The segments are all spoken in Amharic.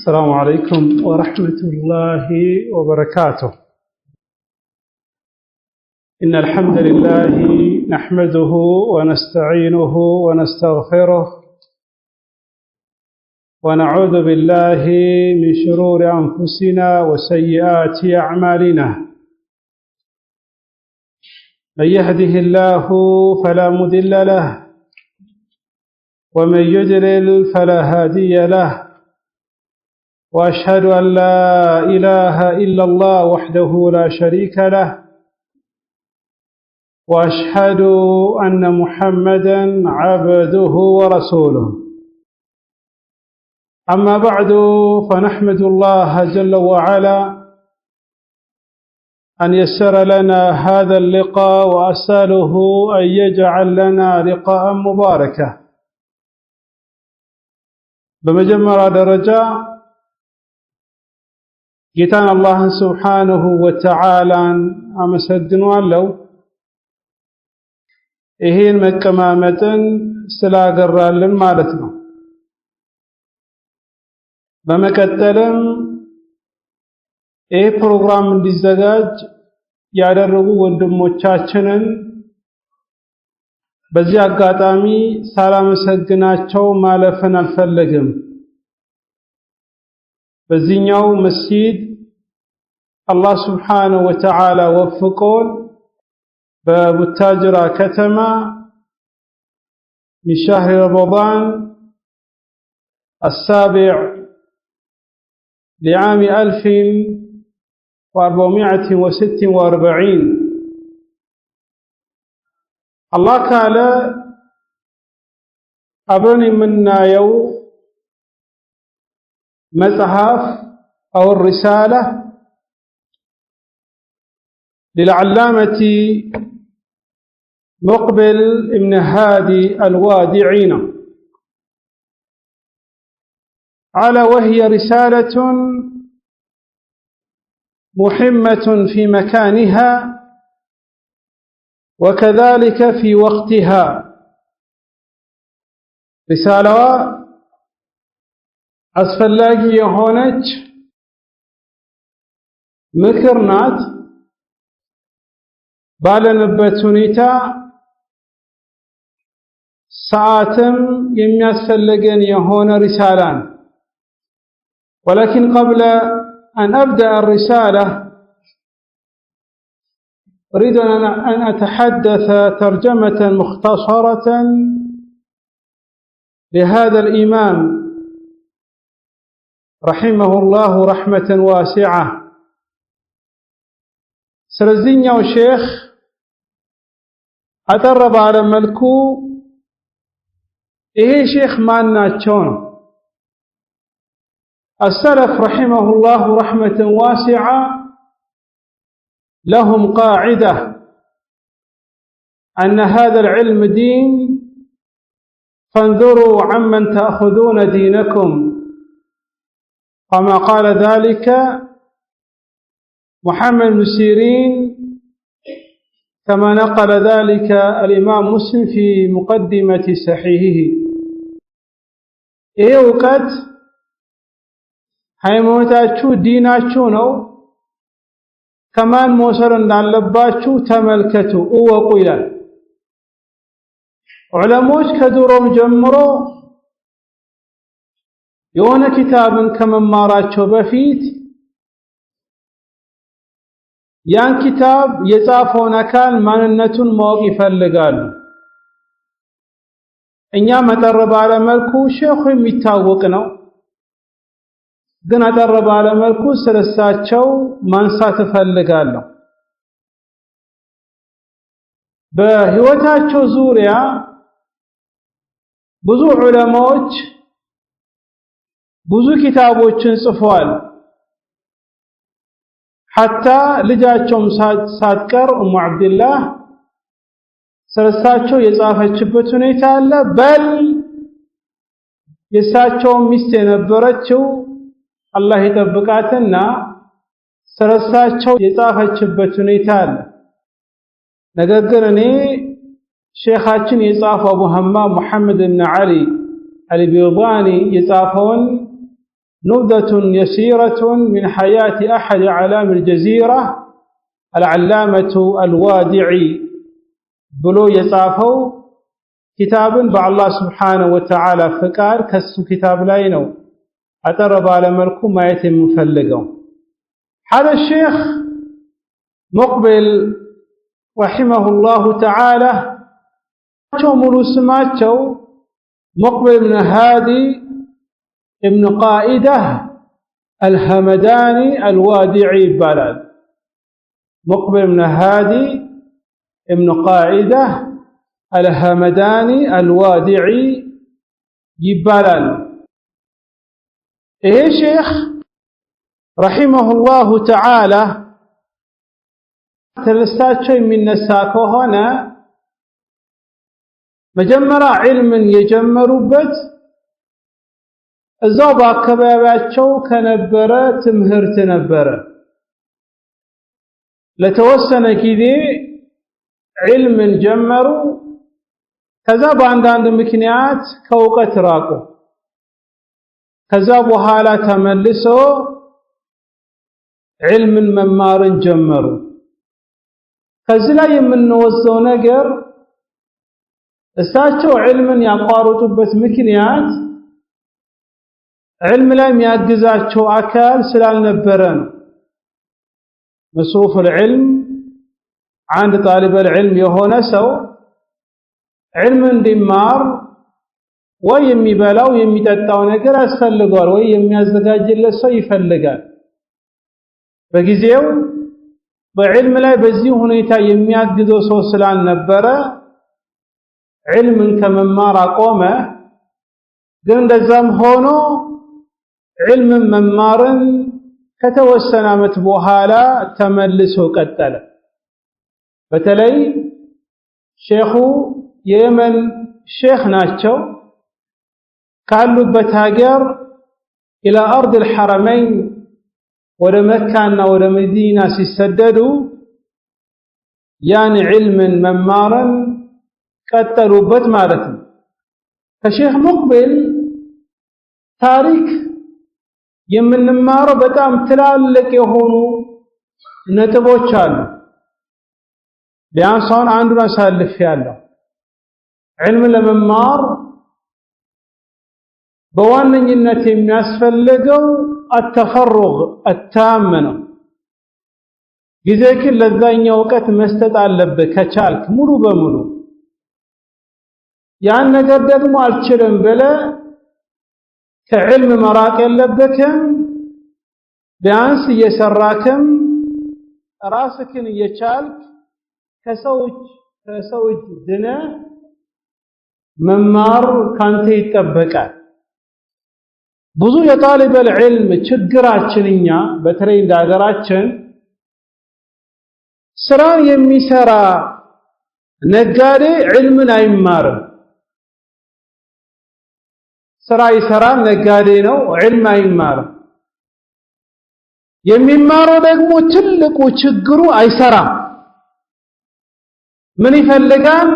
السلام عليكم ورحمة الله وبركاته. إن الحمد لله نحمده ونستعينه ونستغفره ونعوذ بالله من شرور أنفسنا وسيئات أعمالنا. من يهده الله فلا مضل له ومن يضلل فلا هادي له، وأشهد أن لا إله إلا الله وحده لا شريك له، وأشهد أن محمدًا عبده ورسوله. أما بعد، فنحمد الله جل وعلا أن يسر لنا هذا اللقاء، وأسأله أن يجعل لنا لقاء مباركا. بمجمع درجة ጌታን አላህን ሱብሓነሁ ወተዓላን አመሰግነዋለሁ። ይሄን መቀማመጥን ስላገራልን ማለት ነው። በመቀጠልም ይሄ ፕሮግራም እንዲዘጋጅ ያደረጉ ወንድሞቻችንን በዚህ አጋጣሚ ሳላመሰግናቸው ማለፍን አልፈለግም። በዚህኛው መስጂድ አላህ ሱብሓነሁ ወተዓላ ወፍቆን በቡታጅራ ከተማ من شهر رمضان السابع لعام 1446 الله قال أبني منا يو مصحف أو الرسالة للعلامة مقبل ابن هادي الوادعين، على وهي رسالة مهمة في مكانها وكذلك في وقتها. رسالة አስፈላጊ የሆነች ምክር ናት። ባለንበት ሁኔታ ሰዓትም የሚያስፈልገን የሆነ ሪሳላን። ولكن قبل أن أبدأ الرسالة أريد أن أتحدث ترجمة مختصرة لهذا الإمام رحمه الله رحمة واسعة. سلزينيو شيخ أترب على ملكو إيه شيخ مانا تشون. السلف رحمه الله رحمة واسعة لهم قاعدة أن هذا العلم دين، فانظروا عمن تأخذون دينكم، كما قال ذلك محمد بن سيرين، كما نقل ذلك الإمام مسلم في مقدمة صحيحه. إيه وقت ሃይማኖታችሁ ዲናችሁ ነው፣ ከማን መውሰድ እንዳለባችሁ ተመልከቱ እወቁ ይላል። ዑለሞች ከድሮም ጀምሮ የሆነ ኪታብን ከመማራቸው በፊት ያን ኪታብ የጻፈውን አካል ማንነቱን ማወቅ ይፈልጋሉ። እኛ መጠር ባለ መልኩ ሼኹ የሚታወቅ ነው፣ ግን አጠር ባለ መልኩ ስለሳቸው ማንሳት እፈልጋለሁ። በህይወታቸው ዙሪያ ብዙ ዑለማዎች ብዙ ኪታቦችን ጽፈዋል። ሐታ ልጃቸውም ሳትቀር ኡሙ አብድላህ ስለሳቸው የጻፈችበት ሁኔታ አለ። በል የሳቸው ሚስት የነበረችው አላህ ይጠብቃትና ስለሳቸው የጻፈችበት ሁኔታ አለ። ነገር ግን እኔ ሼኻችን የጻፈው አቡ ሐማም ሙሐመድ ብን ዓሊ አልቢዳኒ የጻፈውን نبذة يسيرة من حياة أحد أعلام الجزيرة العلامة الوادعي بلو يصافو كتابا بالله سبحانه وتعالى فقال كسو كتاب لاينو أترب على ملكو ما يتم مفلقو. هذا الشيخ مقبل رحمه الله تعالى ملو سماتشو مقبل بن هادي ابن قائدة الهمداني الوادعي بلد. مقبل بن هادي ابن قائدة الهمداني الوادعي يبالال. إيه شيخ رحمه الله تعالى تلستات شيء من نساكو هنا مجمر علم يجمروا بت الزوبة كباباتشو كنبرة تمهرت نبرة لتوسن كذي علم جمروا كذاب عند مكنيات كوقت راقو كذاب حالة تملسو علم ممار جمروا كذلا يمن وزو نجر استاچو علم ያቋርጡበት ምክንያት علم ላይ የሚያግዛቸው አካል ስላልነበረ ነው። مصروف العلم عند طالب العلم የሆነ ሰው علم እንዲማር ወይ የሚበላው የሚጠጣው ነገር ያስፈልገዋል ወይ የሚያዘጋጅለት ሰው ይፈልጋል። በጊዜው በዕልም ላይ በዚህ ሁኔታ የሚያግዘው ሰው ስላልነበረ علምን ከመማር አቆመ። ግን እንደዛም ሆኖ علምን መማርን ከተወሰነ ዓመት በኋላ ተመልሶ ቀጠለ። በተለይ ሼኹ የየመን ሼኽ ናቸው። ካሉበት ሀገር إلى أرض الحرمين ወደ መካና ወደ መዲና ሲሰደዱ ያን علምን መማርን ቀጠሉበት ማለት ነው። ከሼኽ ሙቅቢል ታሪክ የምንማረው በጣም ትላልቅ የሆኑ ነጥቦች አሉ። ቢያንስ አሁን አንዱን አሳልፌያለሁ። علم ለመማር በዋነኝነት የሚያስፈልገው التفرغ التام ነው። ጊዜህን ለዛኛው ዕውቀት መስጠት አለብህ ከቻልክ ሙሉ በሙሉ። ያን ነገር ደግሞ አልችልም ብለህ ከዕልም መራቅ የለብህም። ቢያንስ እየሰራክም ራስህን እየቻልክ ከሰዎች ድነህ መማር ካንተ ይጠበቃል። ብዙ የጣሊብ العلم ችግራችን እኛ በተለይ እንደ ሀገራችን ስራን የሚሰራ ነጋዴ علምን አይማርም። ስራ ይሰራል ነጋዴ ነው علም አይማርም። የሚማረው ደግሞ ትልቁ ችግሩ አይሰራም። ምን ይፈልጋል?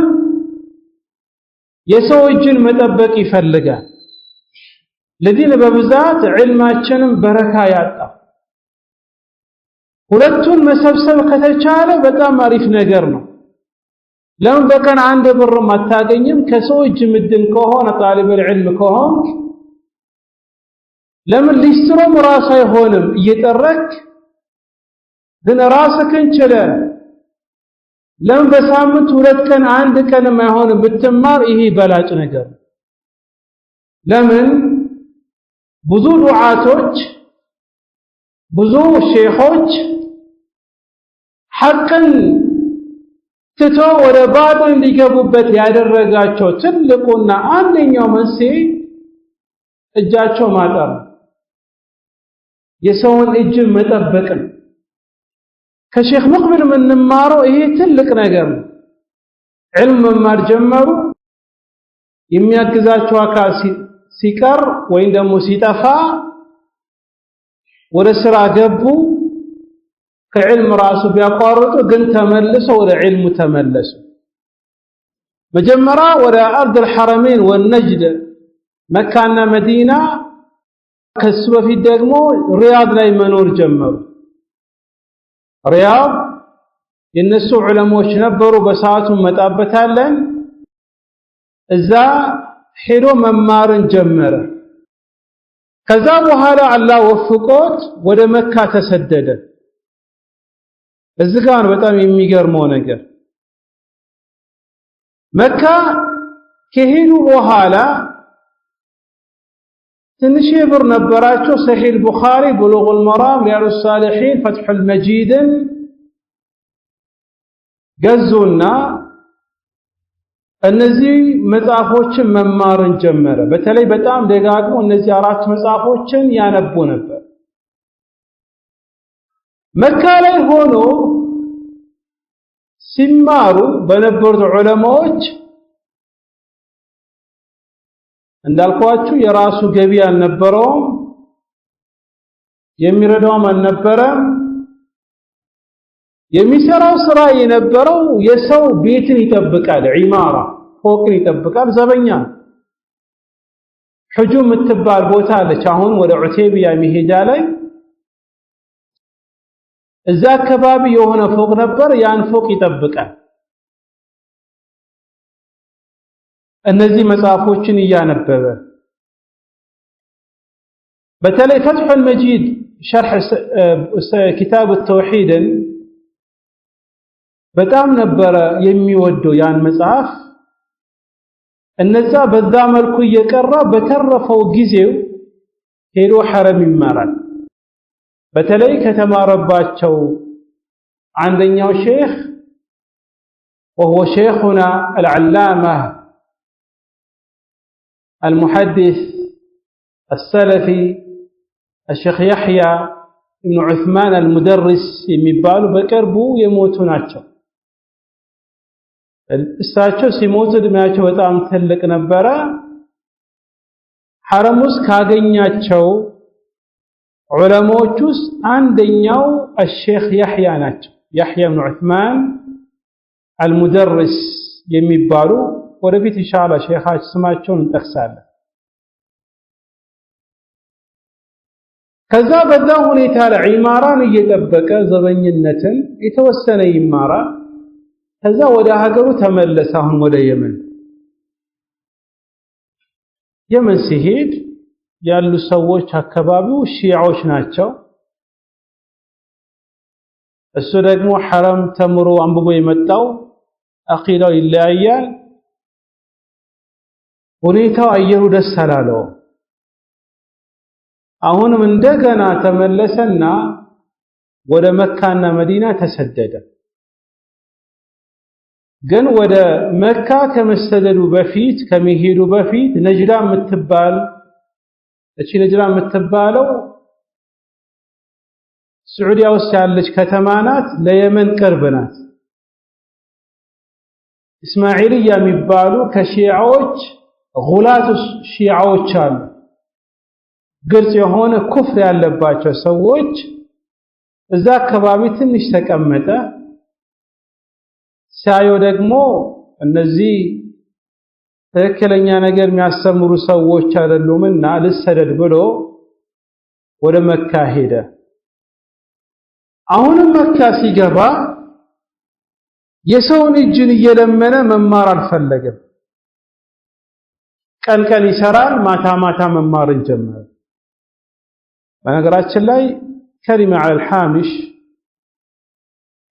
የሰው እጅን መጠበቅ ይፈልጋል። ለዚህ በብዛት علማችንም በረካ ያጣ። ሁለቱን መሰብሰብ ከተቻለ በጣም አሪፍ ነገር ነው። ለምን በቀን አንድ ብር ማታገኝም? ከሰው እጅ ምድን ከሆነ طالب العلم ከሆንክ ለምን ሊስትሮም ራስ አይሆንም? እየጠረክ ግን ራስህን ችለህ ለምን በሳምንት ሁለት ቀን አንድ ቀን ማይሆን ብትማር ይሄ በላጭ ነገር። ለምን ብዙ ዱዓቶች ብዙ ሼኾች ሐቅን ትቶ ወደ ባጢል እንዲገቡበት ያደረጋቸው ትልቁና አንደኛው መንስኤ እጃቸው ማጠር፣ የሰውን እጅ መጠበቅ። ከሼኽ ሙቅቢል የምንማረው ይሄ ትልቅ ነገር ነው። علم መማር ጀመሩ። የሚያግዛቸው አካል ሲቀር ወይም ደግሞ ሲጠፋ ወደ ስራ ገቡ። ከዕልም ራሱ ቢያቋርጡ ግን ተመልሰው ወደ ዕልሙ ተመለሱ። መጀመሪያ ወደ አርድ الحرمين والنجد መካና መዲና ከሱ በፊት ደግሞ ሪያድ ላይ መኖር ጀመሩ። ሪያድ የነሱ ዑለሞች ነበሩ፣ በሰዓቱ መጣበታለን። እዛ ሄዶ መማርን ጀመረ። ከዛ በኋላ አላህ ወፍቆት ወደ መካ ተሰደደ። እዚህ ጋር በጣም የሚገርመው ነገር መካ ከሄዱ በኋላ ትንሽ ብር ነበራቸው። ሰሒህ ቡኻሪ፣ ብሉጉል መራም፣ ሪያዱስ ሳሊሒን፣ ፈትሑል መጂድን ገዙና እነዚህ መጽሐፎችን መማርን ጀመረ። በተለይ በጣም ደጋግሞ እነዚህ አራት መጽሐፎችን ያነቡ ነበር። መካ ላይ ሆኖ ሲማሩ በነበሩት ዑለማዎች እንዳልኳችሁ የራሱ ገቢ አልነበረውም፣ የሚረዳውም አልነበረም። የሚሰራው ስራ የነበረው የሰው ቤትን ይጠብቃል፣ ዒማራ ፎቅን ይጠብቃል፣ ዘበኛ። ሕጁም የምትባል ቦታ አለች፣ አሁን ወደ ዑተይቢያ መሄጃ ላይ እዛ አካባቢ የሆነ ፎቅ ነበር፣ ያን ፎቅ ይጠብቃል። እነዚህ መጽሐፎችን እያነበበ በተለይ ፈትሑል መጂድ ሸርሕ ኪታብ ተውሂድን በጣም ነበረ የሚወደው ያን መጽሐፍ። እነዛ በዛ መልኩ እየቀራ በተረፈው ጊዜው ሄዶ ሐረም ይማራል። በተለይ ከተማረባቸው አንደኛው ሼኽ وهو شيخنا العلامة المحدث السلفي الشيخ يحيى بن عثمان المدرس የሚባሉ በቅርቡ የሞቱ ናቸው። እሳቸው ሲሞቱ እድሜያቸው በጣም ትልቅ ነበረ። ሐረም ውስጥ ካገኛቸው ዑለሞች ውስጥ አንደኛው الشيخ يحيى ናቸው። يحيى بن عثمان المدرس የሚባሉ ወደፊት ኢንሻአላህ ሼኻች ስማቸውን እንጠቅሳለን። ከዛ በዛ ሁኔታ ላይ ዒማራን እየጠበቀ ዘበኝነትን የተወሰነ ይማራል። ከዛ ወደ ሀገሩ ተመለሰ። አሁን ወደ የመን ሲሄድ ያሉ ሰዎች አካባቢው ሺዓዎች ናቸው። እሱ ደግሞ ሐረም ተምሮ አንብቦ የመጣው አቂዳው ይለያያል። ሁኔታው አየሩ ደስ አላለው። አሁንም እንደገና ተመለሰና ወደ መካና መዲና ተሰደደ። ግን ወደ መካ ከመሰደዱ በፊት ከመሄዱ በፊት ነጅዳ የምትባል እቺ ነጅዳ የምትባለው سعودية ውስጥ ያለች ከተማ ናት። ለየመን ቅርብ ናት። እስማዒልያ የሚባሉ ከሺዓዎች ጉላት ሺዓዎች አሉ። ግልጽ የሆነ ኩፍር ያለባቸው ሰዎች እዛ አካባቢ ትንሽ ተቀመጠ። ሲያዩ ደግሞ እነዚህ ትክክለኛ ነገር የሚያስተምሩ ሰዎች አይደሉምና ልሰደድ ብሎ ወደ መካ ሄደ። አሁንም መካ ሲገባ የሰውን እጅን እየለመነ መማር አልፈለገም። ቀን ቀን ይሰራል፣ ማታ ማታ መማርን ጀመረ። በነገራችን ላይ ከሊማ ዐለል ሐሚሽ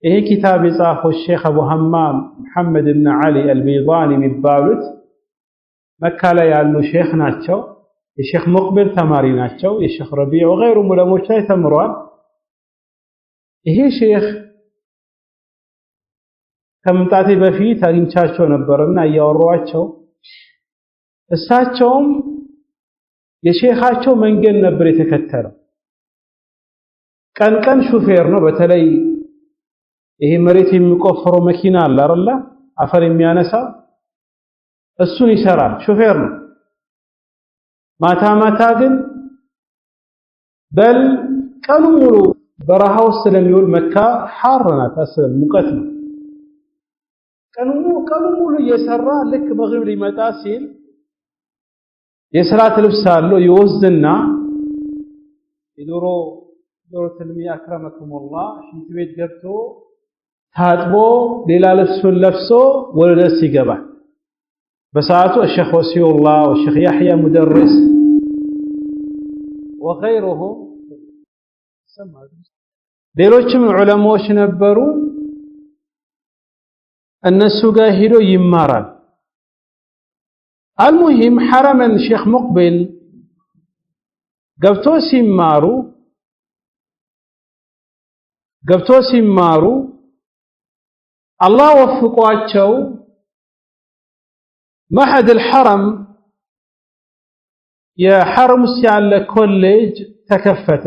ይሄ ኪታብ የጻፈው ሼኽ አቡ ሐማም መሐመድ ብን ዓሊ አልበይዳኒ የሚባሉት መካ ላይ ያሉ ሼኽ ናቸው። የሼኽ ሙቅቢል ተማሪ ናቸው። የሼኽ ረቢዕ ወገይሩ ዑለሞች ላይ ተምሯል። ይሄ ሼኽ ከመምጣቴ በፊት አግኝቻቸው ነበርና እያወራኋቸው እሳቸውም የሼኻቸው መንገድ ነበር የተከተለው። ቀን ቀን ሹፌር ነው። በተለይ ይሄ መሬት የሚቆፍረው መኪና አለ አይደል? አፈር የሚያነሳ እሱን ይሰራል፣ ሹፌር ነው። ማታ ማታ ግን በል ቀኑ ሙሉ በረሃ ውስጥ ስለሚውል መካ ሐር ናት፣ አስበል ሙቀት ነው። ቀኑ ሙሉ እየሰራ ልክ መግሪብ ሊመጣ ሲል የሰላት ልብስ አለው ይወስድና የዶሮ ትልሚ አክረመኩሙላህ ሽንት ቤት ገብቶ ታጥቦ ሌላ ልብሱን ለብሶ ወደ ደስ ይገባል። በሰዓቱ الشيخ وصي الله والشيخ يحيى مدرس وغيرهم ሌሎችም ዑለማዎች ነበሩ። እነሱ ጋር ሄዶ ይማራል። المهم حرمን ሼክ ሙቅቢል ገብቶ ሲማሩ አላህ ወፍቋቸው معهد الحرم የሐረም ውስጥ ያለ ኮሌጅ ተከፈተ።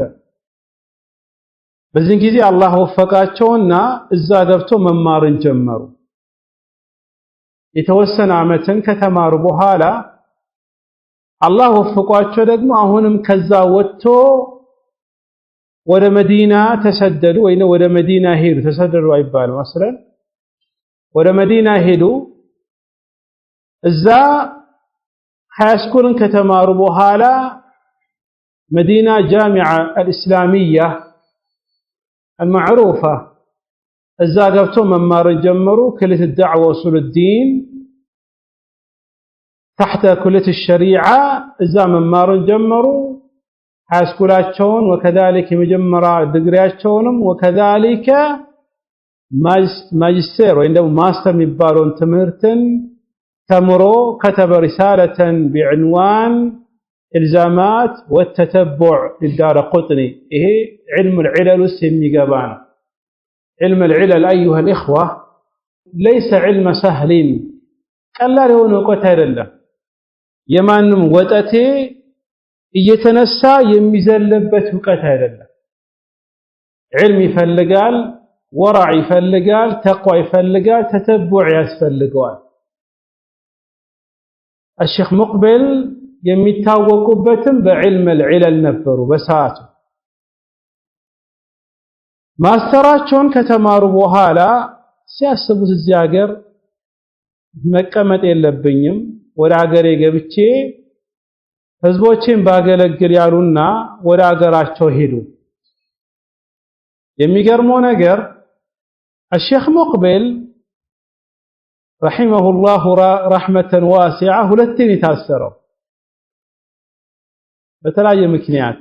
በዚህ ጊዜ አላህ ወፈቃቸውና እዛ ገብቶ መማርን ጀመሩ። የተወሰነ ዓመትን ከተማሩ በኋላ አላህ ወፍቋቸው ደግሞ አሁንም ከዛ ወጥቶ ወደ መዲና ተሰደዱ። ወይንም ወደ መዲና ሄዱ። ተሰደዱ አይባልም አስለን ወደ መዲና ሄዱ። እዛ ሃይስኩልን ከተማሩ በኋላ መዲና ጃሚዓ አልእስላሚያ المعروفة እዛ ገብቶ መማርን ጀመሩ። كلية الدعوة وأصول الدين تحت كلية الشريعة እዛ መማርን ጀመሩ። ሃይስኩላቸውን وكذلك የመጀመሪያ ዲግሪያቸውንም وكذلك ማጅስተር ወይም ደግሞ ማስተር የሚባለውን ትምህርትን ተምሮ كتب رسالة بعنوان إلزامات والتتبع للدارقطني. إيه علم العلل والسميقبان. علم العلل أيها الإخوة ليس علم سهل. قال لا يهون وقتها لله يمان وقتي يتنسى يميزلبت وقتها لله. علم يفلقال، ورع يفلقال، تقوى يفلقال، تتبع يسفلقال. الشيخ مقبل የሚታወቁበትም በዕልም العلل ነበሩ። በሰዓቱ ማስተራቸውን ከተማሩ በኋላ ሲያስቡት እዚህ ሀገር መቀመጥ የለብኝም ወደ ሀገሬ ገብቼ ህዝቦችን ባገለግል ያሉና ወደ ሀገራቸው ሄዱ። የሚገርመው ነገር الشيخ مقبل رحمه الله رحمة واسعة ሁለቴን የታሰረው በተለያየ ምክንያት።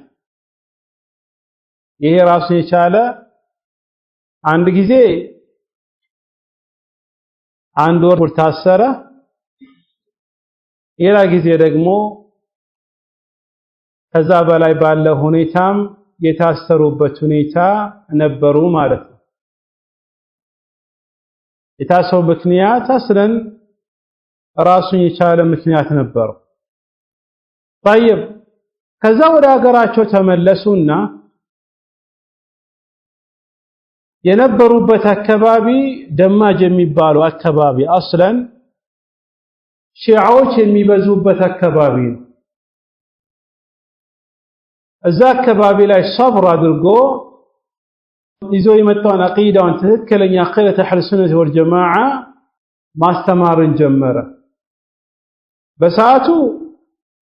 ይሄ ራሱ የቻለ አንድ ጊዜ አንድ ወር ታሰረ። ሌላ ጊዜ ደግሞ ከዛ በላይ ባለ ሁኔታም የታሰሩበት ሁኔታ ነበሩ ማለት ነው። የታሰሩበት ምክንያት አስለን ራሱን የቻለ ምክንያት ነበረው። طيب ከዛ ወደ ሀገራቸው ተመለሱና የነበሩበት አካባቢ ደማጅ የሚባለው አካባቢ አስለን ሺዓዎች የሚበዙበት አካባቢ ነው። እዛ አካባቢ ላይ ሰብር አድርጎ ይዞ የመጣውን አቂዳውን ትክክለኛ አቂዳ አህለ ሱነት ወል ጀማዓ ማስተማርን ጀመረ። በሰዓቱ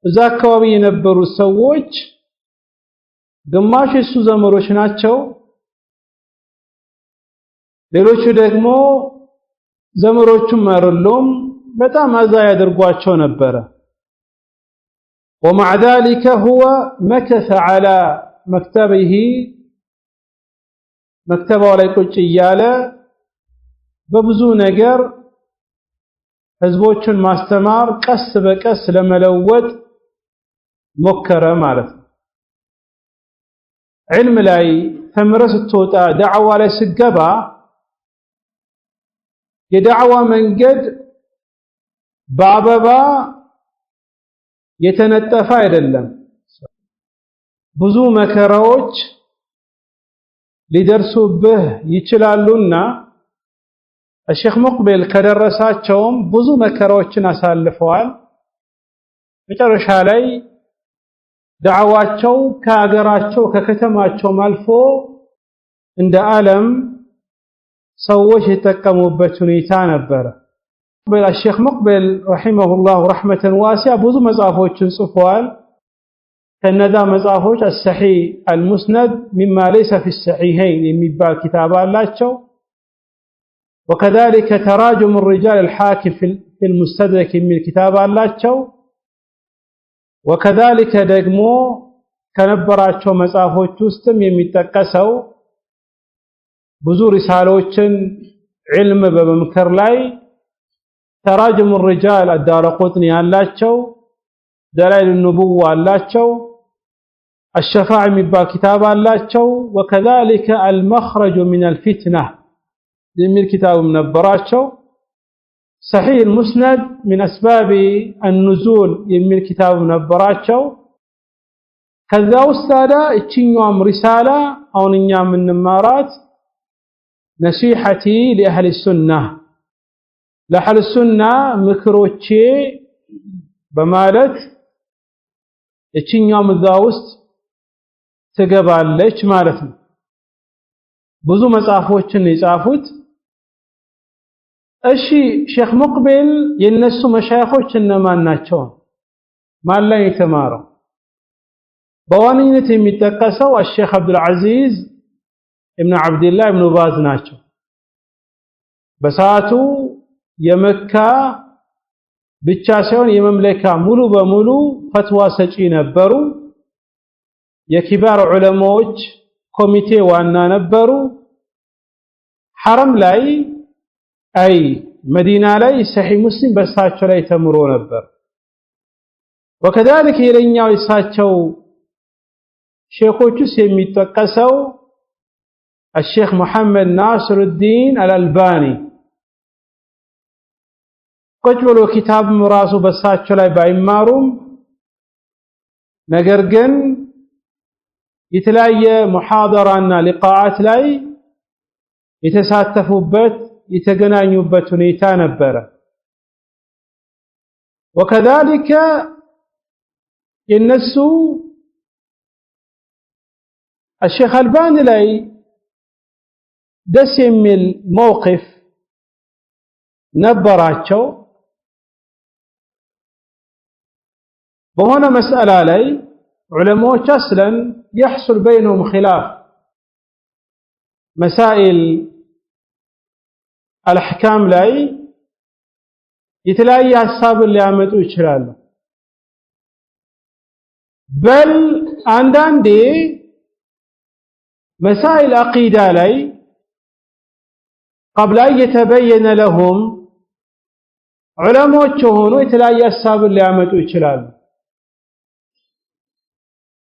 እዛ አካባቢ የነበሩ ሰዎች ግማሽ እሱ ዘመዶች ናቸው፣ ሌሎቹ ደግሞ ዘመዶቹም አይደሉም። በጣም አዛ ያደርጓቸው ነበረ። ومع ذلك هو مكث على مكتبه መክተባው ላይ ቁጭ እያለ በብዙ ነገር ህዝቦችን ማስተማር ቀስ በቀስ ለመለወጥ ሞከረ ማለት ነው። علم ላይ ተምረህ ስትወጣ ዳዕዋ ላይ ስገባ የዳዕዋ መንገድ በአበባ የተነጠፈ አይደለም። ብዙ መከራዎች ሊደርሱብህ ይችላሉና الشيخ مقبل ከደረሳቸውም ብዙ መከራዎችን አሳልፈዋል። መጨረሻ ላይ ዳዕዋቸው ከሀገራቸው ከከተማቸው አልፎ እንደ ዓለም ሰዎች የተጠቀሙበት ሁኔታ ነበረ። الشيخ مقبل رحمه الله رحمة واسعة ብዙ መጽሐፎችን ጽፏል። ከነዛ መጽሐፎች الصحيح المسند مما ليس في الصحيحين የሚባል ኪታብ አላቸው وكذلك تراجم الرجال الحاكم في المستدرك የሚል ኪታብ አላቸው وكذلك ደግሞ ከነበራቸው መጽሐፎች ውስጥም የሚጠቀሰው ብዙ ሪሳሎችን علم በመምከር ላይ تراجم الرجال الدارقطني አላቸው دلائل النبوة አላቸው الشفاعة የሚባል ኪታብ አላቸው وكذلك المخرج من الفتنة የሚል ኪታብም ነበራቸው صحيح المسند من أسباب النزول የሚል ኪታብም ነበራቸው ከዛ ውስጥ ታዲያ እቺኛውም ሪሳላ አሁንኛ ምንማራት نصيحتي لأهل السنة لأهل السنة ምክሮቼ በማለት እቺኛውም እዛ ውስጥ ትገባለች ማለት ነው ብዙ መጽሐፎችን የጻፉት እሺ ሼክ ሙቅቢል የነሱ መሻይኾች እነማን ናቸው ማን ላይ የተማረው በዋነኝነት የሚጠቀሰው الشيخ عبد العزيز ابن عبد الله ابن باز ናቸው በሰዓቱ የመካ ብቻ ሳይሆን የመምለካ ሙሉ በሙሉ ፈትዋ ሰጪ ነበሩ የኪባር ዑለማዎች ኮሚቴ ዋና ነበሩ ሐረም ላይ አይ መዲና ላይ ሰሂህ ሙስሊም በሳቸው ላይ ተምሮ ነበር وكذلك የለኛው እሳቸው ሼኾቹስ የሚጠቀሰው الشيخ محمد ناصر الدين الألباني ቁጭ ብሎ ኪታብ ራሱ በሳቸው ላይ ባይማሩም ነገር ግን የተለያየ ሙሐደራና ሊቃዓት ላይ የተሳተፉበት የተገናኙበት ሁኔታ ነበረ وكذلك የነሱ الشيخ الباني ላይ ደስ የሚል موقف ነበራቸው በሆነ መስአላ ላይ ዑለማዎች አስለን يحصل بينهم خلاف مسائل الاحكام ላይ የተለያየ ሐሳብን ሊያመጡ ይችላሉ በል አንዳንዴ مسائل عقيده ላይ قبل أن يتبين لهم علماء ሆኖ የተለያየ ሐሳብን ሊያመጡ ይችላሉ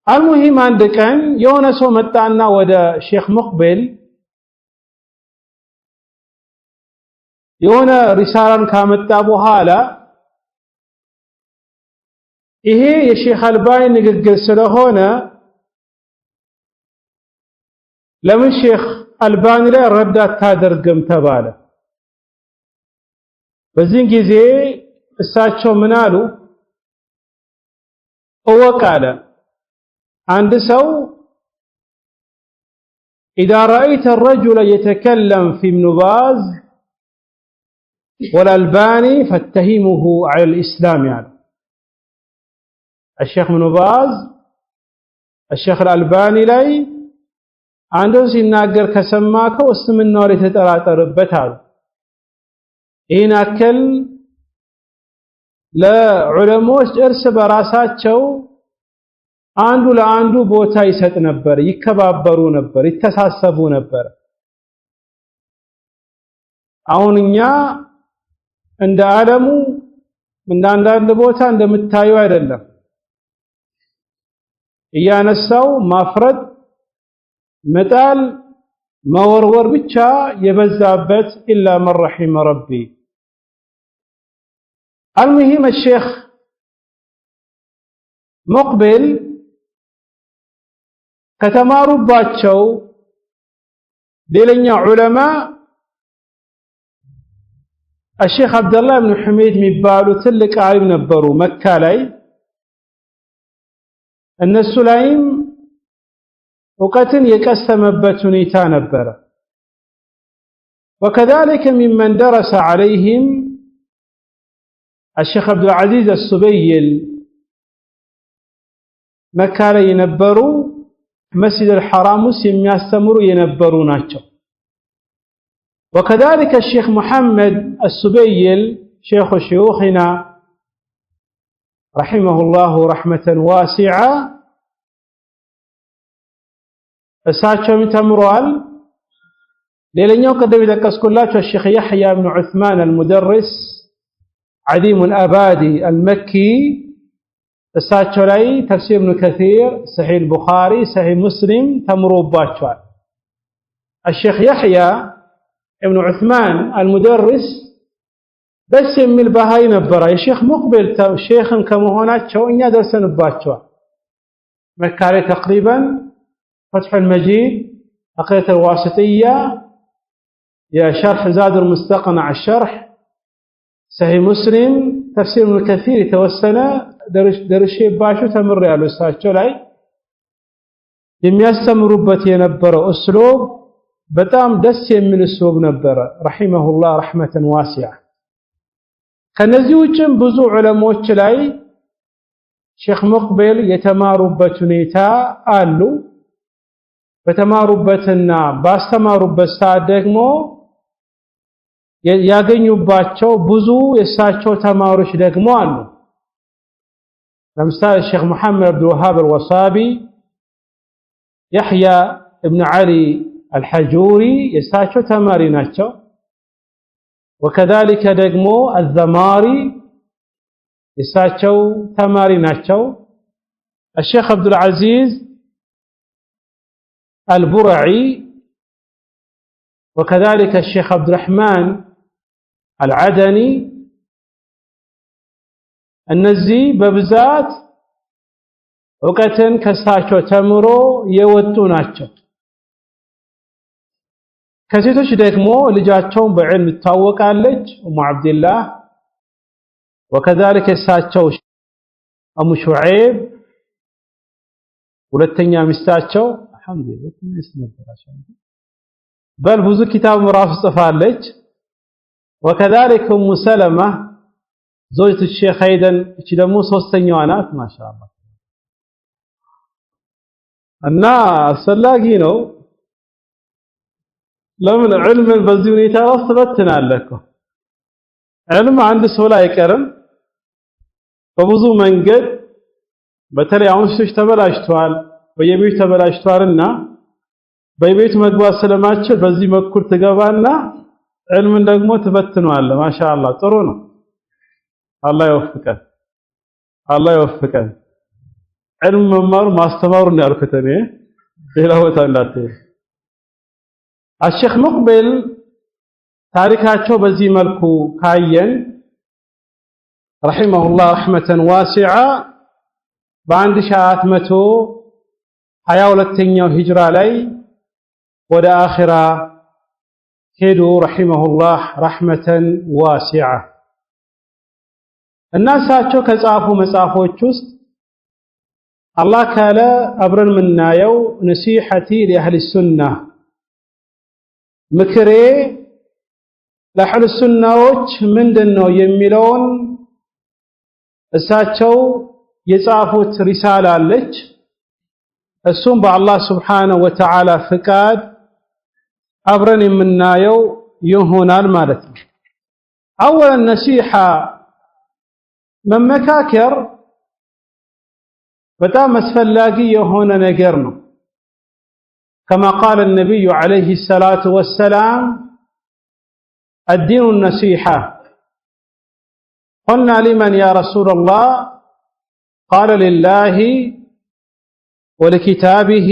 المهم አንድ ቀን የሆነ ሰው መጣና ወደ ሼክ ሙቅቢል የሆነ ሪሳላን ካመጣ በኋላ ይሄ የሼክ አልባኒ ንግግር ስለሆነ ለምን ሼክ አልባኒ ላይ ረዳት ታደርግም ተባለ በዚህ ጊዜ እሳቸው ምን አሉ ወቃለ عند سو إذا رأيت الرجل يتكلم في ابن باز والألباني فاتهمه على الإسلام يعني الشيخ ابن باز الشيخ الألباني لي عنده سيناقر كسماك واستمنى ولتتراتربت هذا إن أكل لا علموش إرس براسات شو አንዱ ለአንዱ ቦታ ይሰጥ ነበር ይከባበሩ ነበር ይተሳሰቡ ነበር አሁንኛ እንደ ዓለሙ እንደ አንዳንድ ቦታ እንደምታዩ አይደለም እያነሳው ማፍረድ መጣል መወርወር ብቻ የበዛበት ኢላ من رحم ربي المهم الشيخ مقبل ከተማሩባቸው ሌላኛ ዑለማ الشيخ عبد الله بن حميد የሚባሉ ትልቅ ዓሊም ነበሩ መካ ላይ እነሱ ላይም ዕውቀትን የቀሰመበት ሁኔታ ነበረ وكذلك ممن درس عليهم الشيخ عبد العزيز السبيل መካ ላይ የነበሩ መስጂድ አልሐራም ውስጥ የሚያስተምሩ የነበሩ ናቸው። وكذلك الشيخ محمد السبيل شيخ شيوخنا رحمه الله رحمة واسعة እሳቸውም ተምረዋል። ሌላኛው ቀደም የተጠቀስኩላችሁ الشيخ يحيى بن عثمان المدرس عديم الأبادي المكي እሳቸው ላይ ተፍሲር ኢብኑ ከሲር ሰሒህ አልቡኻሪ ሰሒህ ሙስሊም ተምሮባቸዋል። الشيخ يحيى ابن عثمان المدرس ደስ የሚል ባህሪ ነበር። የሼኽ ሙቅቢል ሼኽን ከመሆናቸው እኛ ደርሰንባቸዋል። መካ ላይ ተቅሪበን فتح المجيد عقيدة الواسطية يا شرح زاد المستقنع الشرح صحيح مسلم تفسير ابن كثير توسنا درشيባቸው ተምሬያለሁ። እሳቸው ላይ የሚያስተምሩበት የነበረው እስሉብ በጣም ደስ የሚል እስሉብ ነበረ። ረሂመሁላህ ረህመተን ዋሲዓ። ከነዚህ ውጭም ብዙ ዑለሞች ላይ ሼኽ ሙቅቢል የተማሩበት ሁኔታ አሉ። በተማሩበትና ባስተማሩበት ሰዓት ደግሞ ያገኙባቸው ብዙ የእሳቸው ተማሪዎች ደግሞ አሉ። ለምሳሌ ሼኽ መሐመድ አብዱል ወሃብ አልወሳቢ፣ ያሕያ እብን ዓሊ አልሐጁሪ የእሳቸው ተማሪ ናቸው። ወከዛሊከ ደግሞ አዘማሪ የእሳቸው ተማሪ ናቸው። الشيخ عبد العزيز البرعي وكذلك الشيخ عبد الرحمن العدني እነዚህ በብዛት ዕውቀትን ከሳቸው ተምሮ የወጡ ናቸው። ከሴቶች ደግሞ ልጃቸውን በዕልም ትታወቃለች ኡሙ አብድላህ وكذلك እሳቸው ኡሙ ሹዐይብ ሁለተኛ ሚስታቸው አልহামዱሊላህ በል ብዙ ኪታብ ምዕራፍ ጽፋለች። وكذلك ኡሙ ሰለማ زوجة الشيخ أيضا እቺ ደግሞ ሶስተኛዋ ናት። ማሻአላህ እና አስፈላጊ ነው። ለምን ዕልምን በዚህ ሁኔታ ወስበትናለህ እኮ ዕልም አንድ ሰው ላይ አይቀርም። በብዙ መንገድ በተለይ አሁን ሴቶች ተበላሽተዋል፣ በየቤቱ ተበላሽተዋልና በቤቱ መግባት ስለማችል በዚህ በኩል ትገባና ዕልምን ደግሞ ትበትነዋለህ። ማሻአላህ ጥሩ ነው። አላህ ይወፍቀን፣ አላህ ይወፍቀን። ዕልም መማር ማስተማሩ ነው ያልኩት እኔ ሌላ ቦታ እንዳትሄድ። الشيخ ሙቅቢል ታሪካቸው በዚህ መልኩ ካየን ረሂመሁላህ ረህመተን ዋሲዓ በ1422ኛው ሂጅራ ላይ ወደ አኺራ ሄዱ ረሂመሁላህ ረህመተን ዋሲዓ። እና እሳቸው ከጻፉ መጽሐፎች ውስጥ አላህ ካለ አብረን የምናየው ነሲሐቲ ለአህሊ ሱና ምክሬ ለአህሊ ሱናዎች ምንድነው የሚለውን እሳቸው የጻፉት ሪሳላ አለች። እሱም በአላህ ሱብሓነሁ ወተዓላ ፍቃድ አብረን የምናየው ይሆናል ማለት ነው። አወለን ነሲሐ መመካከር በጣም አስፈላጊ የሆነ ነገር ነው። كما قال النبي عليه الصلاة والسلام الدين النصيحة قلنا لمن يا رسول الله قال لله ولكتابه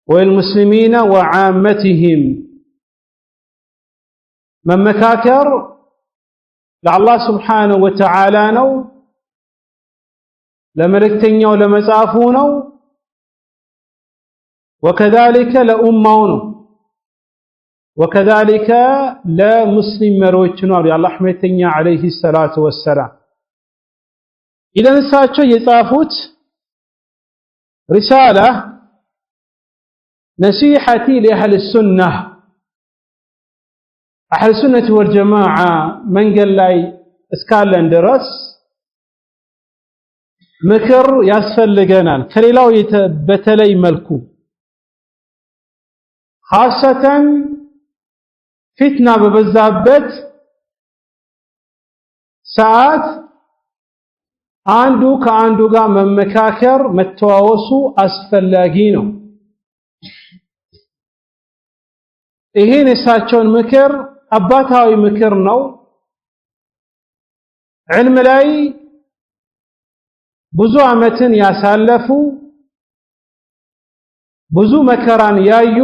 والمسلمين وعامتهم መመካከር ለአላህ ስብሓነሁ ወተዓላ ነው፣ ለመልእክተኛው ለመጽሐፉ ነው፣ ወከዛሊከ ለኡማው ነው፣ ወከዛሊከ ለሙስሊም መሪዎች ነው የአላህ መልእክተኛ ዓለይሂ ሰላቱ ወሰላም። ኢዘን እሳቸው የጻፉት ሪሳላ ነሲሐቲ ለአህሊ ሱና አህል ሱነቲ ወልጀማዓ መንገድ ላይ እስካለን ድረስ ምክር ያስፈልገናል ከሌላው በተለይ መልኩ ኻሰተን ፊትና በበዛበት ሰዓት አንዱ ከአንዱ ጋር መመካከር መተዋወሱ አስፈላጊ ነው። ይሄን የሳቸውን ምክር አባታዊ ምክር ነው። ዕልም ላይ ብዙ ዓመትን ያሳለፉ ብዙ መከራን ያዩ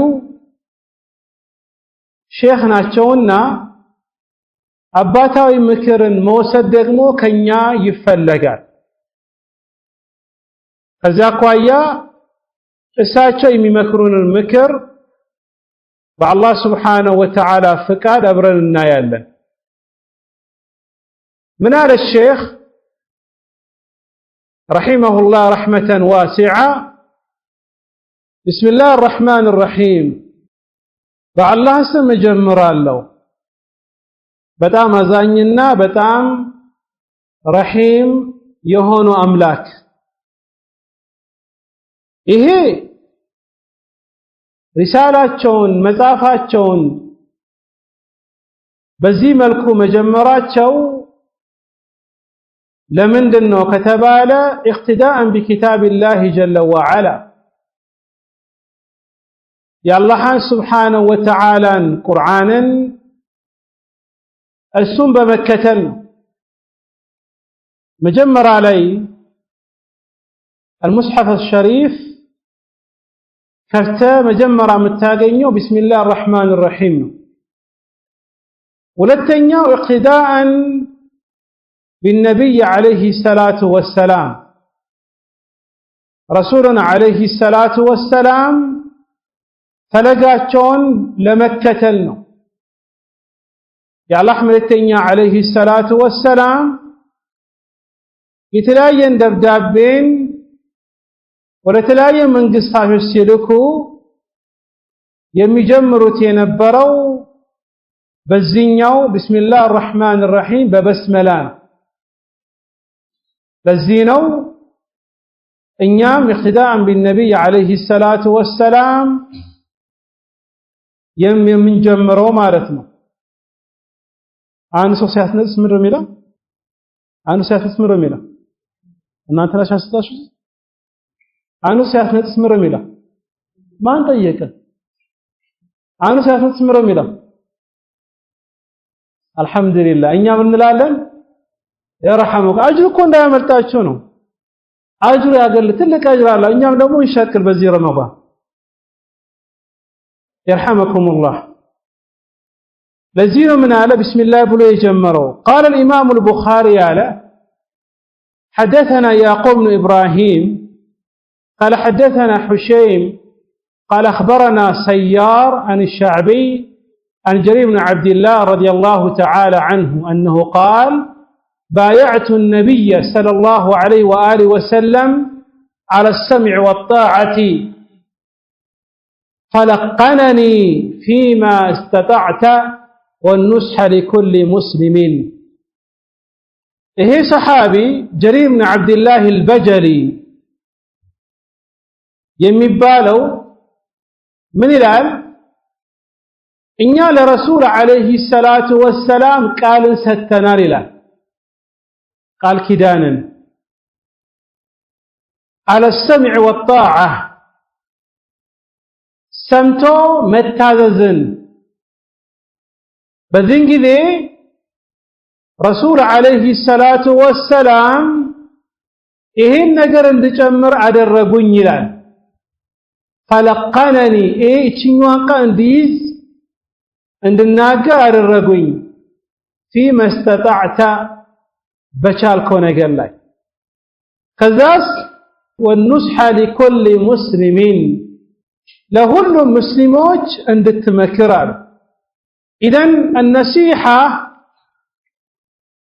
ሼኽ ናቸውና አባታዊ ምክርን መውሰድ ደግሞ ከኛ ይፈለጋል። ከዚያ አኳያ እሳቸው የሚመክሩንን ምክር በአላህ ስብሓነሁ ወተዓላ ፍቃድ አብረን እናያለን። من على الشيخ رحمه الله رحمة واسعة بسم الله الرحمن الرحيم بالله اسم جمر الله بتام أزانينا بتام رحيم يهون أملاك إيه رسالات شون مزافات شون بزي ملكو مجمرات شو لمن دنو كتبالا اقتداء بكتاب الله جل وعلا يا الله سبحانه وتعالى قرآنا السن بمكة مجمر علي المصحف الشريف كفتا مجمر متاقينيو بسم الله الرحمن الرحيم ولتنيو اقتداء بالنبي عليه الصلاة والسلام رسولنا عليه الصلاة والسلام فلقاتشون لمكتلنا يا الله أحمد التنيا عليه الصلاة والسلام يتلاين دبدابين ولتلاين من قصاف السلكو يمجمروا تينبروا بزينيو بسم الله الرحمن الرحيم ببسملان لزينو إنيام اقتداء بالنبي عليه الصلاة والسلام من جمرو مارتنا أنا سوسيات نسمر ميلا أنا سوسيات نسمر ميلا أنا أنت لا شاستاش أنا سوسيات نسمر ميلا ما أنت يك أنا سوسيات نسمر ميلا الحمد لله إنيام من العالم يرحمك أجر كون دا يملطاچو ነው أجر ያገል ትልቅ أجر አለ እኛም ደግሞ ይሻክል በዚህ ረመዳን يرحمكم الله لذين من على بسم الله بلو يجمروا قال الإمام البخاري على حدثنا يعقوب بن إبراهيم قال حدثنا حشيم قال أخبرنا سيار عن الشعبي عن جرير بن عبد الله رضي الله تعالى عنه أنه قال بايعت النبي صلى الله عليه وآله وسلم على السمع والطاعة فلقنني فيما استطعت والنصح لكل مسلم. إيه صحابي جرير بن عبد الله البجلي يمبالو من الآن إنيا لرسول عليه الصلاة والسلام قال ستنا لله قال كدانا على السمع والطاعة سمتو متاززن بذنك ذي رسول عليه الصلاة والسلام إهن نقر اندجمر على الرقون يلان فلقنني إيه اتشنواقا انديز عند الناقة على الرقون فيما استطعت بشال كون قال لي كذاس والنصح لكل مسلم لهن مسلموج عند التمكرار إذن النصيحة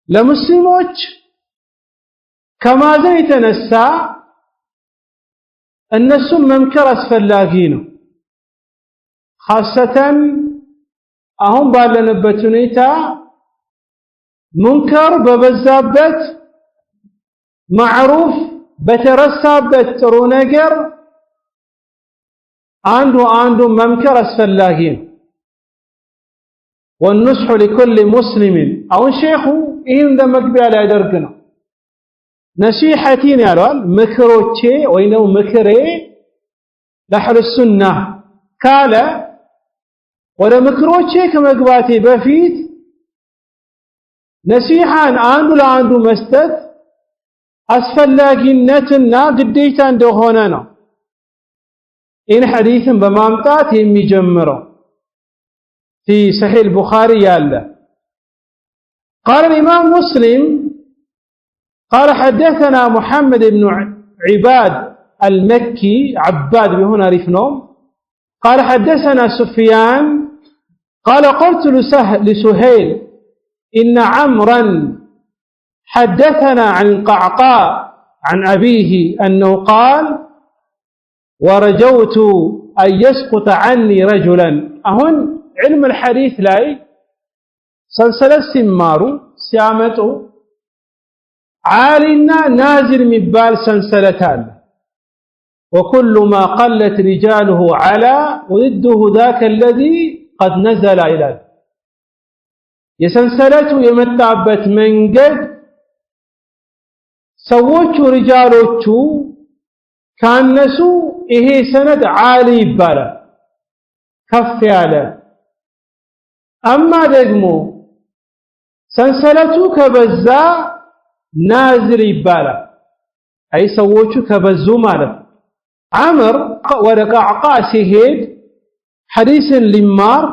لمسلموج كما زيت نسا الناس ممكر أسفلاقينه خاصة أهم بالنبتونيتا منكر ببزابت معروف በተረሳበት ጥሩ ነገር አንዱ መምከር አስፈላጊ ነው። والنصح لكل مسلم አሁን ሼኹ ይህን እንደመግቢያ ላይ ያደርግ ነው። ነሲሐቲን ያለዋል ምክሮቼ ወይንም ምክሬ ለአህሉ ሱና ካለ ወደ ምክሮቼ ከመግባቴ በፊት ነሲሐን አንዱ ለአንዱ መስጠት አስፈላጊነትና ግዴታ እንደሆነ ነው ይህን ሐዲስን በማምጣት የሚጀምረው። في صحيح البخاري ياله قال الإمام مسلم قال حدثنا محمد بن عباد المكي عباد بهنا رفنوم قال حدثنا سفيان قال قلت لسهيل إن عمرا حدثنا عن القعقاع عن أبيه أنه قال ورجوت أن يسقط عني رجلا أهن علم الحديث لاي سلسلة سمارو سيامتو عالنا نازل مبال سلسلتان وكل ما قلت رجاله على وضده ذاك الذي قد نزل إلى يسلسلته يمتعبت من قد سووچو رجالوچو كانسو إيه سند عالي بالا كف على أما دقمو سنسلتو كبزا نازل يبالا أي سووچو كبزو مالا عمر ورقعقاع سيهيد حديث لمار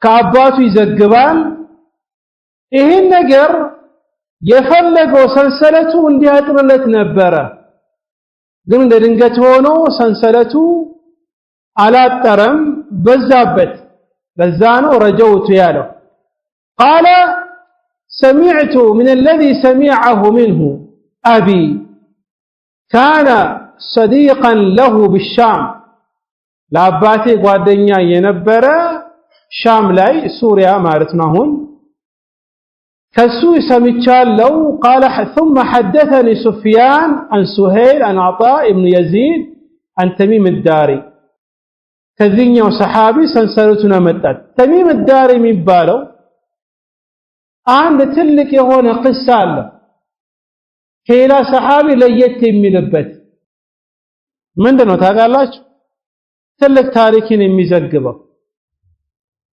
كعباتو يزقبان إهن نقر يفلقو سنسلتو انديات ملت نبرا قمنا دنقت هونو سنسلتو على الترم بزابت بزانو رجوت ياله قال سمعت من الذي سمعه منه أبي كان صديقا له بالشام لاباتي قادنيا ينبر شام لاي سوريا مارتنا هون كسوي سميتشال لو قال ثم حدثني سفيان عن سهيل عن عطاء بن يزيد عن تميم الداري كذينيو صحابي سنسلتنا متات تميم الداري ميبالو عند تلك يهون قصة له كيلا صحابي ليت يميلبت من دنو تاقالاش تلك تاريخين يميزقبه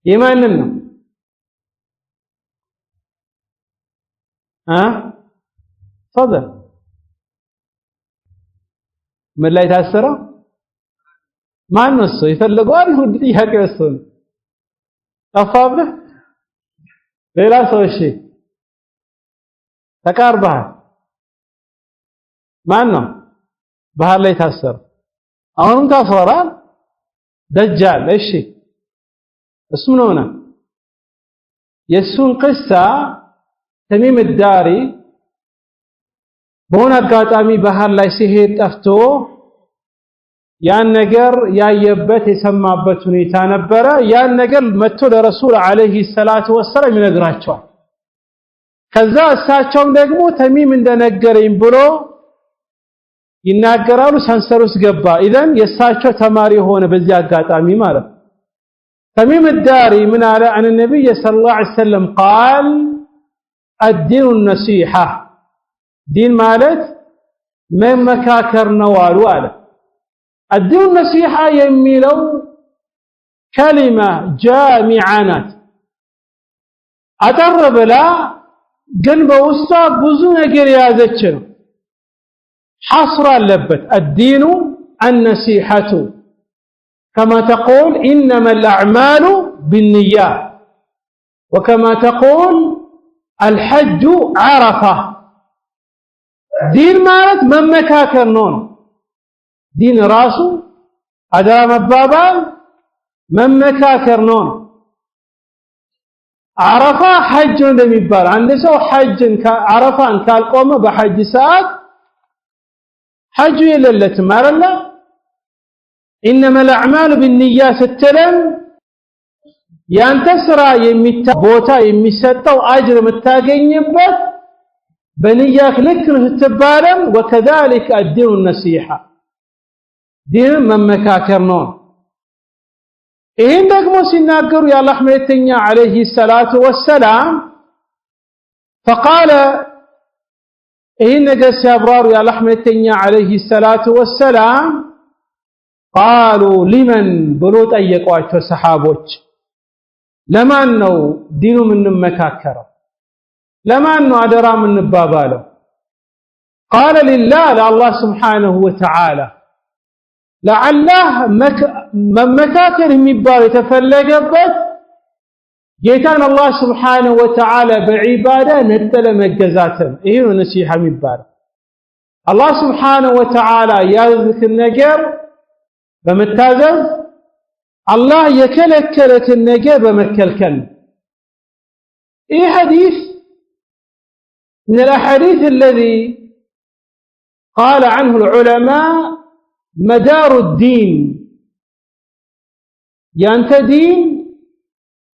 يماننا فضل من لا يتأثره ما نصه يفلقوا أنه يحكي السنة أفضل ሌላ ሰው እሺ ተቃርበሃል ማን ነው ባህር ላይ ታሰረ አሁንም ታስሯል ደጃል እሺ እሱ ነው ነው የሱን ቅሳ ተሚም ዳሪ በሆነ አጋጣሚ ባህር ላይ ሲሄድ ጠፍቶ ያን ነገር ያየበት የሰማበት ሁኔታ ነበረ ያን ነገር መጥቶ ለረሱል አለይሂ ሰላቱ ወሰለም ይነግራቸዋል ከዛ እሳቸውም ደግሞ ተሚም እንደነገረኝ ብሎ ይናገራሉ ሰንሰሩስ ገባ ኢዘን የእሳቸው ተማሪ ሆነ በዚህ አጋጣሚ ማለት ተሚም ዳሪ ምን አለ አን ነብይ ሰለላሁ ዐለይሂ ወሰለም قال الدين النصيحة دين ማለት መመካከር ነው አለ الدين النصيحة يميلو كلمة جامعة أترب لا قلب وسطى بزون قريازة حصر اللبت الدين النصيحة كما تقول إنما الأعمال بالنيات وكما تقول الحج عرفة دين مالت من مكاكر نون دين راسو أدام البابان من مكاكر نون عرفة حج لم يبار عند سو حج عرفة كالقوم بحج ساعات حج إلا تمار الله إنما الأعمال بالنيات التلم ينتسرى يمتا بوتا يمستا وأجر متاقين يبت በንያህ ልክ ስትባለም وكذلك الدين النصيحة ዲን መመካከር ነው ይሄን ደግሞ ሲናገሩ የአላህ መልእክተኛ አለይሂ ሰላቱ ወሰላም فقال ይሄን ነገር ሲያብራሩ የአላህ መልእክተኛ አለይሂ ሰላቱ ወሰላም قالوا لمن ብሎ ጠየቋቸው ሰሃቦች ለማን ነው ዲኑ የምንመካከረው ለማን ነው አደራ የምንባባለው قال لله لله سبحانه وتعالى لعله መመካከር የሚባል የተፈለገበት ጌታን አላህ Subhanahu Wa Ta'ala በዒባዳ ነጠለ መገዛትን ይሄ ነው ነሲሃ የሚባለው አላህ Subhanahu Wa Ta'ala ያዘዝክን ነገር በመታዘዝ አላህ የከለከለትን ነገር በመከልከል ይህ ሐዲስ من الأحاديث الذي قال عنه العلماء مدار الدين ያንተ ዲን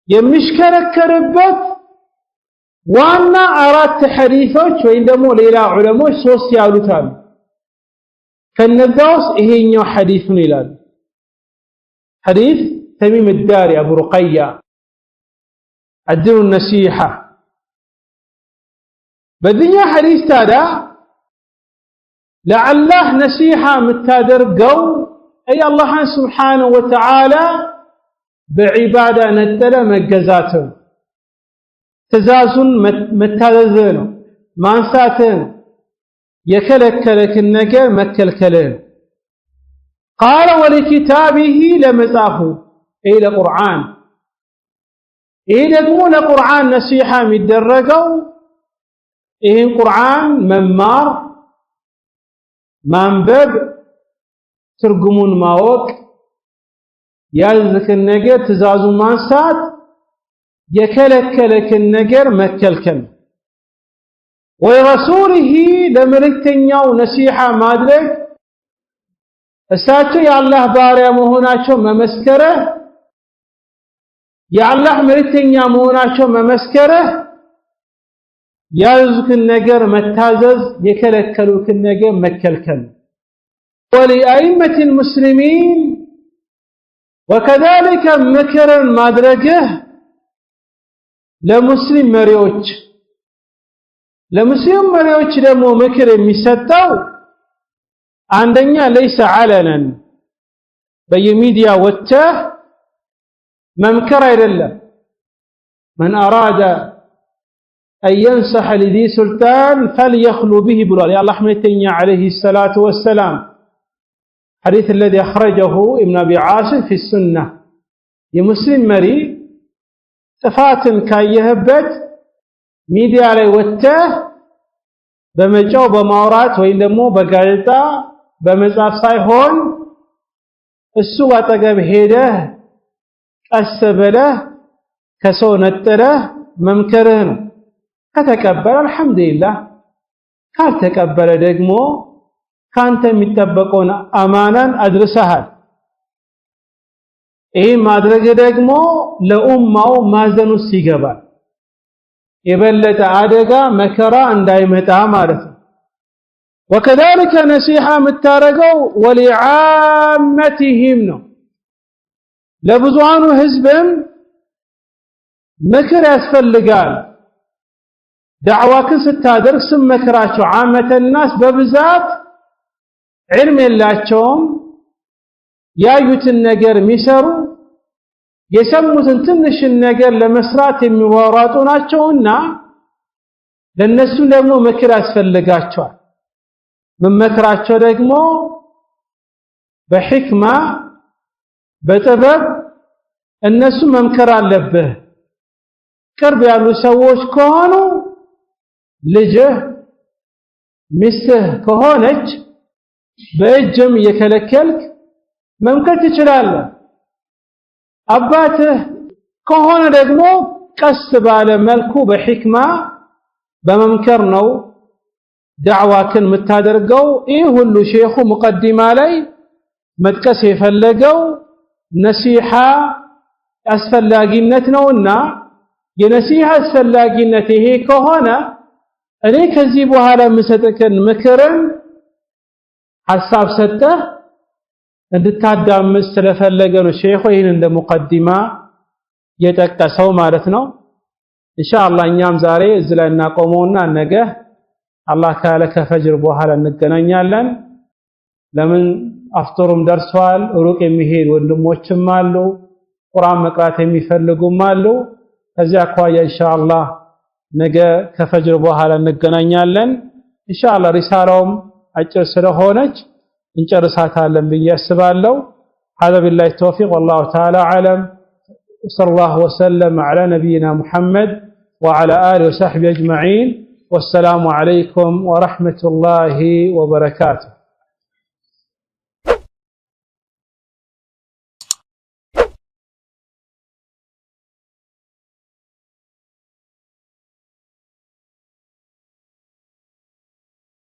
የሚሽከረከርበት ዋና አራት ሐዲሶች ወይ ደግሞ ሌላ ዑለሞች ሶስት ያሉታል ከነዛውስ ይሄኛው ሐዲስ ነው ይላል ሐዲስ ተሚም الداري ابو رقية الدين النصيحة በዚህኛ ሐዲስ ታዲያ لعله نصيحة متادرقው اي الله سبحانه وتعالى بعبادة نتلا مجزاته تزازن متاززنه مانساتن يكلكلك النجا مكلكلين قال ولكتابه لمزافه الى القرآن الى دون القرآن نصيحة متدرجوا ايه القرآن ممار منبب ترجمون ماوك ያልዝክን ነገር ትእዛዙ ማንሳት የከለከለክን ነገር መከልከል ወረሱልህ ለመልእክተኛው ነሲሃ ማድረግ እሳቸው የአላህ ባሪያ መሆናቸው መመስከረ የአላህ መልእክተኛ መሆናቸው መመስከረ ያልዝክን ነገር መታዘዝ የከለከሉክን ነገር መከልከል ولأئمة المسلمين وكذلك مكرا مادرجه لمسلم مريوች ደግሞ ምክር የሚሰጠው አንደኛ ليس علنا በየሚዲያ ወጥተ መምከር አይደለም من أراد أن ينصح لذي سلطان فليخلو به ብሏል የአላህ መልእክተኛ عليه الصلاة والسلام حديث الذي أخرجه ابن أبي عاصم في السنة يمسلم مري صفات كايهبت ميديا علي وته بمجاو بماورات وين دمو بغالطا بمصاف ሳይሆን እሱ አጠገብ ሄደ ቀሰበለ ከሰው ነጠረ መምከርህ ነው ከተቀበለ አልহামዱሊላህ ካልተቀበለ ደግሞ ካንተ የሚጠበቀውን አማናን አድርሰሃል ይሄ ማድረግ ደግሞ ለኡማው ማዘኑስ ይገባል የበለጠ አደጋ መከራ እንዳይመጣ ማለት ነው وكذلك نصيحة متارجው ولعامتهم ነው ለብዙሃኑ ህዝብም ምክር ያስፈልጋል ዳዕዋክን ስታደርግ ስመክራቸው عامة الناس በብዛት علم የላቸውም ያዩትን ነገር የሚሰሩ የሰሙትን ትንሽን ነገር ለመስራት የሚወራጡ ናቸውና ለነሱ ደግሞ ምክር ያስፈልጋቸዋል መመክራቸው ደግሞ በሕክማ በጥበብ እነሱ መምከር አለብህ ቅርብ ያሉ ሰዎች ከሆኑ ልጅህ ሚስትህ ከሆነች በእጅም የከለከልክ መምከር ትችላለህ አባትህ ከሆነ ደግሞ ቀስ ባለ መልኩ በሕክማ በመምከር ነው ዳዕዋክን የምታደርገው ይህ ሁሉ ሼኹ ሙቀዲማ ላይ መጥቀስ የፈለገው ነሲሃ አስፈላጊነት ነውና የነሲሃ አስፈላጊነት ይሄ ከሆነ እኔ ከዚህ በኋላ የምሰጥከን ምክርን ሐሳብ ሰጥተህ እንድታዳምጥ ስለፈለገ ነው ሼኹ ይህን እንደ ሙቀዲማ የጠቀሰው ማለት ነው። ኢንሻአላህ እኛም ዛሬ እዚህ ላይ እናቆመውና ነገ አላህ ካለ ከፈጅር በኋላ እንገናኛለን። ለምን አፍጥሩም ደርሷል። ሩቅ የሚሄድ ወንድሞችም አሉ፣ ቁርአን መቅራት የሚፈልጉም አሉ። ከዚያ አኳያ ኢንሻአላህ ነገ ከፈጅር በኋላ እንገናኛለን። ኢንሻአላህ ሪሳላውም አጭር ስለሆነች እንጨርሳታለን ብዬ አስባለሁ። هذا بالله التوفيق والله تعالى أعلم. صلى الله وسلم على نبينا محمد وعلى آله وصحبه أجمعين. والسلام عليكم ورحمة الله وبركاته.